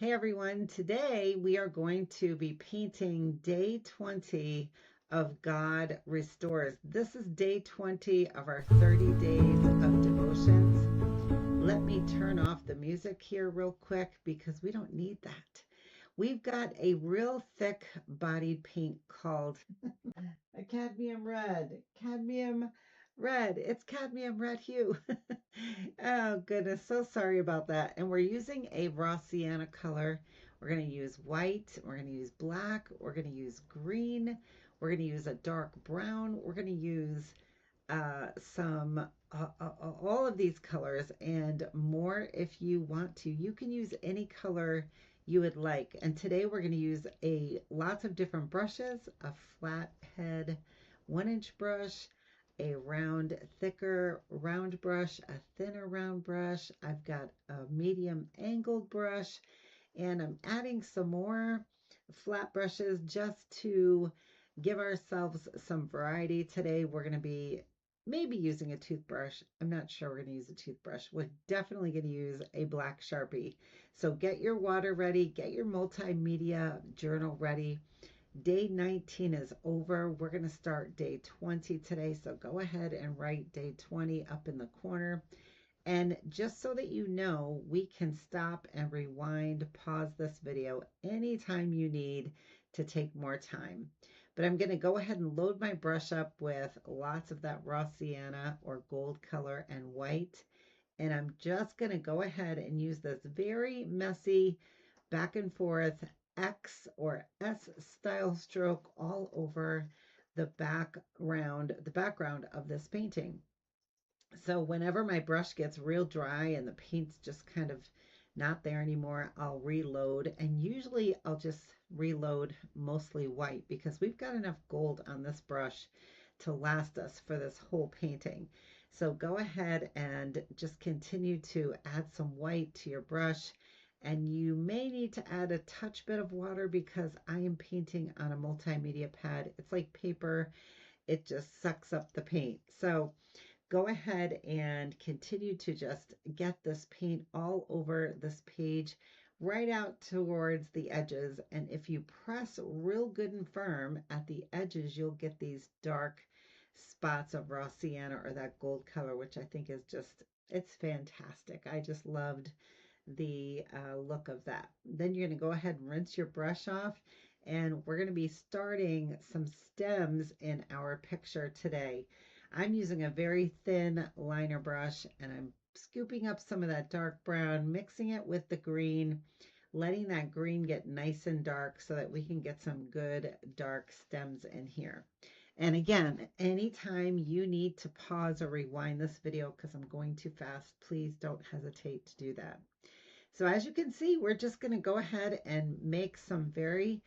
Hey everyone, today we are going to be painting day 20 of God Restores. This is day 20 of our 30 days of devotions. Let me turn off the music here real quick because we don't need that. We've got a real thick bodied paint called a cadmium red. Cadmium red. It's cadmium red hue. Oh, goodness. So sorry about that. And we're using a raw sienna color. We're going to use white. We're going to use black. We're going to use green. We're going to use a dark brown. We're going to use some all of these colors and more if you want to. You can use any color you would like. And today we're going to use a lots of different brushes, a flat head 1-inch brush, a round, thicker round brush, a thinner round brush. I've got a medium angled brush, and I'm adding some more flat brushes just to give ourselves some variety. Today we're going to be maybe using a toothbrush. I'm not sure we're going to use a toothbrush. We're definitely going to use a black Sharpie. So get your water ready, get your multimedia journal ready. Day 19 is over. We're going to start day 20 today. So go ahead and write day 20 up in the corner. And just so that you know, we can stop and rewind, pause this video anytime you need to take more time. But I'm going to go ahead and load my brush up with lots of that raw sienna or gold color and white. And I'm just going to go ahead and use this very messy back and forth X or S style stroke all over the background of this painting. So whenever my brush gets real dry and the paint's just kind of not there anymore, I'll reload. And usually I'll just reload mostly white because we've got enough gold on this brush to last us for this whole painting. So go ahead and just continue to add some white to your brush. And you may need to add a touch bit of water because I am painting on a multimedia pad. It's like paper. It just sucks up the paint. So go ahead and continue to just get this paint all over this page, right out towards the edges. And if you press real good and firm at the edges, you'll get these dark spots of raw sienna or that gold color, which I think is just, it's fantastic. I just loved the look of that. Then you're going to go ahead and rinse your brush off, and we're going to be starting some stems in our picture today. I'm using a very thin liner brush, and I'm scooping up some of that dark brown, mixing it with the green, letting that green get nice and dark so that we can get some good dark stems in here. And again, anytime you need to pause or rewind this video because I'm going too fast, please don't hesitate to do that. So as you can see, we're just going to go ahead and make some very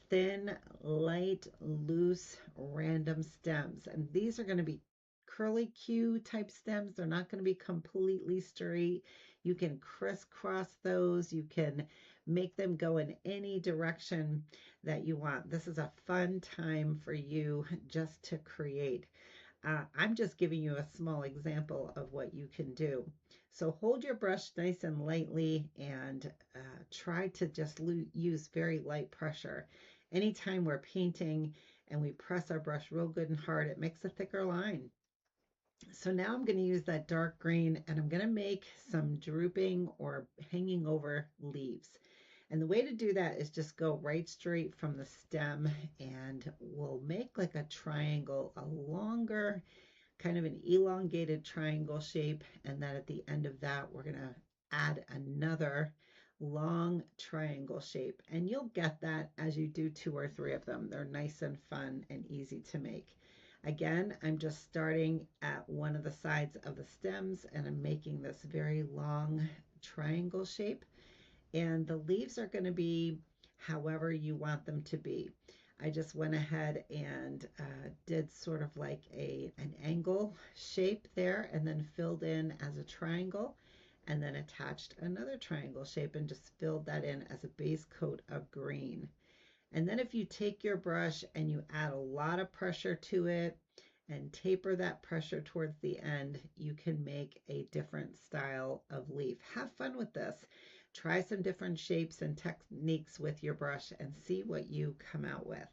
thin, light, loose, random stems. And these are going to be curly Q type stems. They're not going to be completely straight. You can crisscross those. You can make them go in any direction that you want. This is a fun time for you just to create. I'm just giving you a small example of what you can do. So hold your brush nice and lightly and try to just use very light pressure. Anytime we're painting and we press our brush real good and hard, it makes a thicker line. So now I'm going to use that dark green and I'm going to make some drooping or hanging over leaves. And the way to do that is just go right straight from the stem, and we'll make like a triangle, a longer, kind of an elongated triangle shape. And then at the end of that, we're going to add another long triangle shape. And you'll get that as you do 2 or 3 of them. They're nice and fun and easy to make. Again, I'm just starting at one of the sides of the stems and I'm making this very long triangle shape. And the leaves are going to be however you want them to be. I just went ahead and did sort of like an angle shape there and then filled in as a triangle and then attached another triangle shape and just filled that in as a base coat of green. And then if you take your brush and you add a lot of pressure to it and taper that pressure towards the end, you can make a different style of leaf. Have fun with this. Try some different shapes and techniques with your brush and see what you come out with.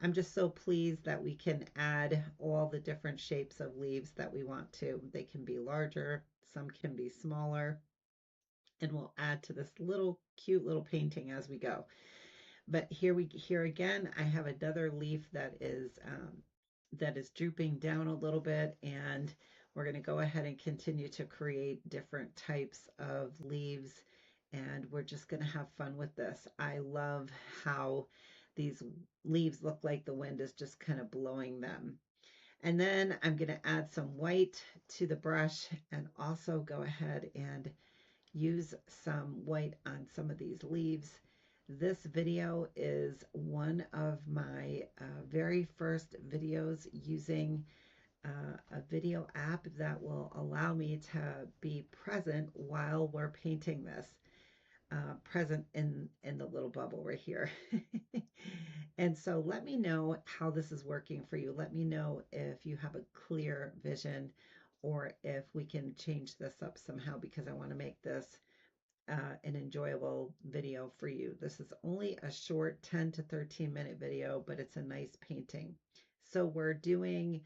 I'm just so pleased that we can add all the different shapes of leaves that we want to. They can be larger, some can be smaller, and we'll add to this little cute little painting as we go. But here again, I have another leaf that is drooping down a little bit, and we're going to go ahead and continue to create different types of leaves, and we're just going to have fun with this. I love how these leaves look like the wind is just kind of blowing them. And then I'm going to add some white to the brush and also go ahead and use some white on some of these leaves. This video is one of my very first videos using a video app that will allow me to be present while we're painting this. Present in the little bubble right here. And so let me know how this is working for you. Let me know if you have a clear vision or if we can change this up somehow, because I want to make this an enjoyable video for you. This is only a short 10 to 13 minute video, but it's a nice painting. So we're doing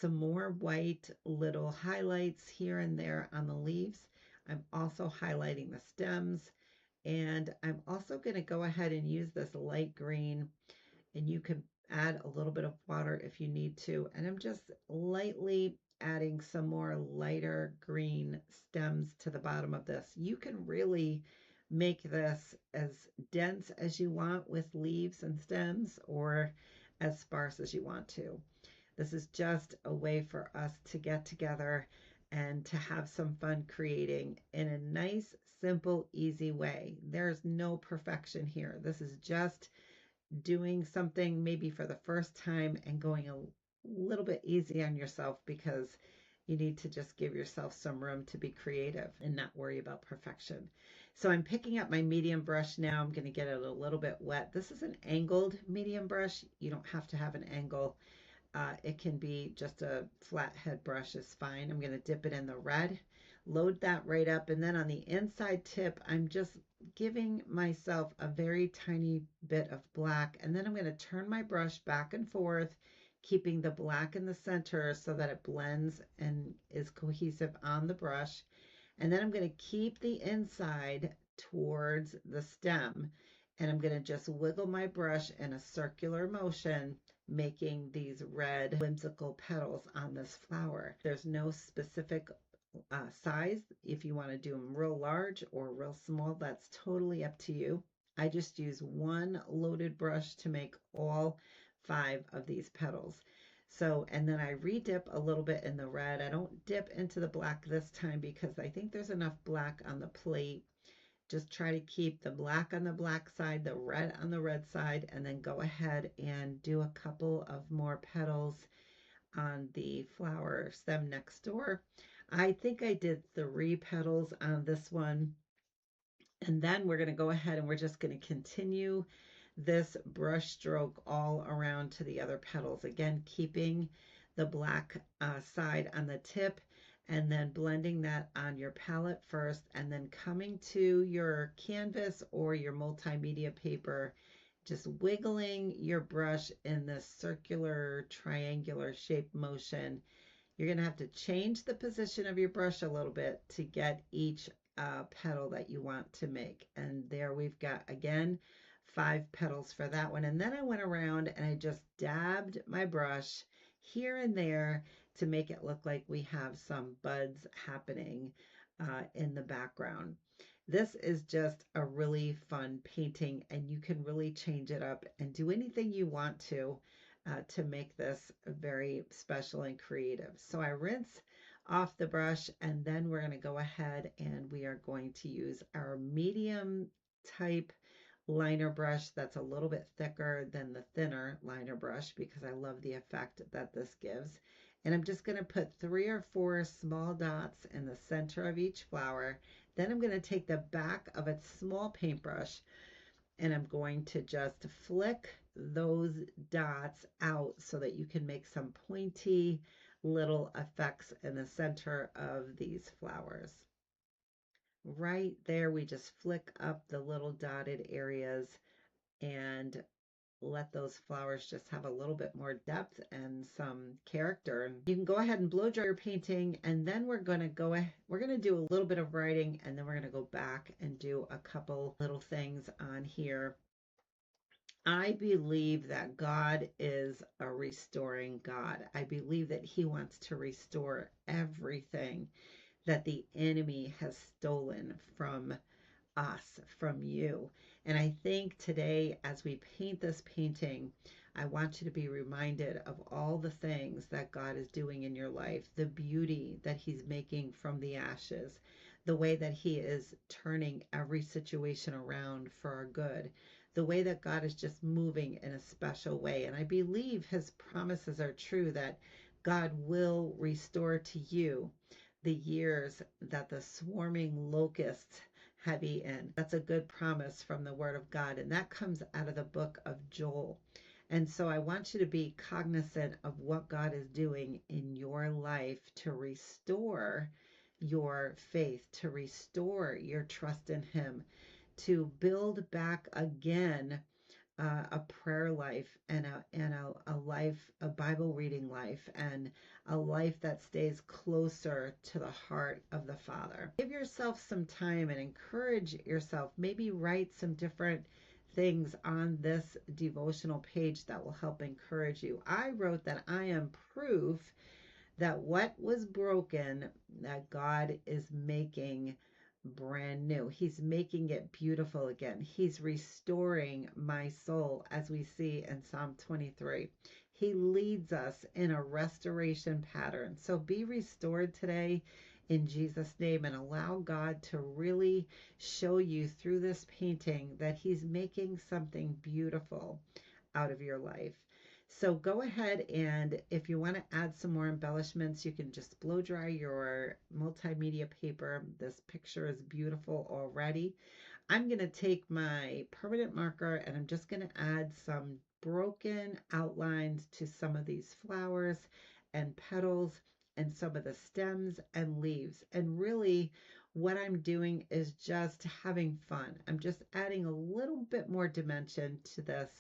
some more white little highlights here and there on the leaves. I'm also highlighting the stems, and I'm also going to go ahead and use this light green, and you can add a little bit of water if you need to. And I'm just lightly adding some more lighter green stems to the bottom of this. You can really make this as dense as you want with leaves and stems, or as sparse as you want to. This is just a way for us to get together and to have some fun creating in a nice, simple, easy way. There's no perfection here. This is just doing something maybe for the first time and going a little bit easy on yourself, because you need to just give yourself some room to be creative and not worry about perfection. So I'm picking up my medium brush now. I'm going to get it a little bit wet. This is an angled medium brush. You don't have to have an angle. It can be just a flat head brush is fine. I'm going to dip it in the red, load that right up, and then on the inside tip, I'm just giving myself a very tiny bit of black, and then I'm going to turn my brush back and forth, keeping the black in the center so that it blends and is cohesive on the brush. And then I'm going to keep the inside towards the stem, and I'm going to just wiggle my brush in a circular motion, making these red whimsical petals on this flower. There's no specific size. If you want to do them real large or real small, that's totally up to you. I just use one loaded brush to make all 5 of these petals. So, and then I re-dip a little bit in the red. I don't dip into the black this time because I think there's enough black on the plate. Just try to keep the black on the black side, the red on the red side, and then go ahead and do a couple of more petals on the flower stem next door. I think I did 3 petals on this one. And then we're going to go ahead and we're just going to continue this brush stroke all around to the other petals. Again, keeping the black side on the tip, and then blending that on your palette first, and then coming to your canvas or your multimedia paper, just wiggling your brush in this circular triangular shape motion. You're going to have to change the position of your brush a little bit to get each petal that you want to make. And there we've got, again, 5 petals for that one. And then I went around and I just dabbed my brush here and there to make it look like we have some buds happening in the background. This is just a really fun painting, and you can really change it up and do anything you want to make this very special and creative. So I rinse off the brush, and then we're going to go ahead and we are going to use our medium type liner brush that's a little bit thicker than the thinner liner brush, because I love the effect that this gives. And I'm just going to put 3 or 4 small dots in the center of each flower. Then I'm going to take the back of a small paintbrush and I'm going to just flick those dots out so that you can make some pointy little effects in the center of these flowers. right there, we just flick up the little dotted areas and let those flowers just have a little bit more depth and some character. And you can go ahead and blow dry your painting, and then we're going to do a little bit of writing, and then we're going to go back and do a couple little things on here. I believe that God is a restoring God. I believe that he wants to restore everything that the enemy has stolen from us, from you. And I think today, as we paint this painting, I want you to be reminded of all the things that God is doing in your life, the beauty that he's making from the ashes, the way that he is turning every situation around for our good, the way that God is just moving in a special way. And I believe his promises are true, that God will restore to you the years that the swarming locusts have eaten. That's a good promise from the Word of God, and that comes out of the book of Joel. And so I want you to be cognizant of what God is doing in your life to restore your faith, to restore your trust in Him, to build back again a prayer life and a life, a Bible reading life, and a life that stays closer to the heart of the Father. Give yourself some time and encourage yourself. Maybe write some different things on this devotional page that will help encourage you. I wrote that I am proof that what was broken, that God is making brand new. He's making it beautiful again. He's restoring my soul, as we see in Psalm 23. He leads us in a restoration pattern. So be restored today in Jesus' name, and allow God to really show you through this painting that he's making something beautiful out of your life. So go ahead, and if you want to add some more embellishments, you can just blow dry your multimedia paper. This picture is beautiful already. I'm going to take my permanent marker and I'm just going to add some broken outlines to some of these flowers and petals and some of the stems and leaves. And really, what I'm doing is just having fun. I'm just adding a little bit more dimension to this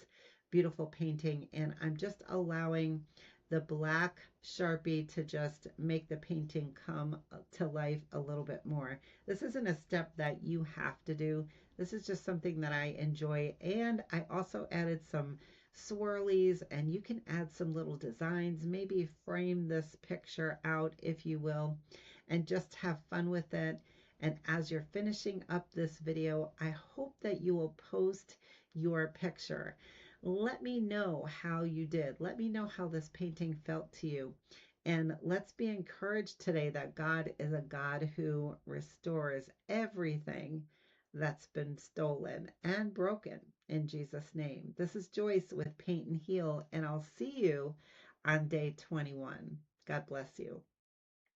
beautiful painting, and I'm just allowing the black Sharpie to just make the painting come to life a little bit more. This isn't a step that you have to do. This is just something that I enjoy, and I also added some swirlies, and you can add some little designs, maybe frame this picture out if you will, and just have fun with it. And as you're finishing up this video, I hope that you will post your picture. Let me know how you did. Let me know how this painting felt to you. And let's be encouraged today that God is a God who restores everything that's been stolen and broken in Jesus' name. This is Joyce with Paint and Heal, and I'll see you on day 21. God bless you.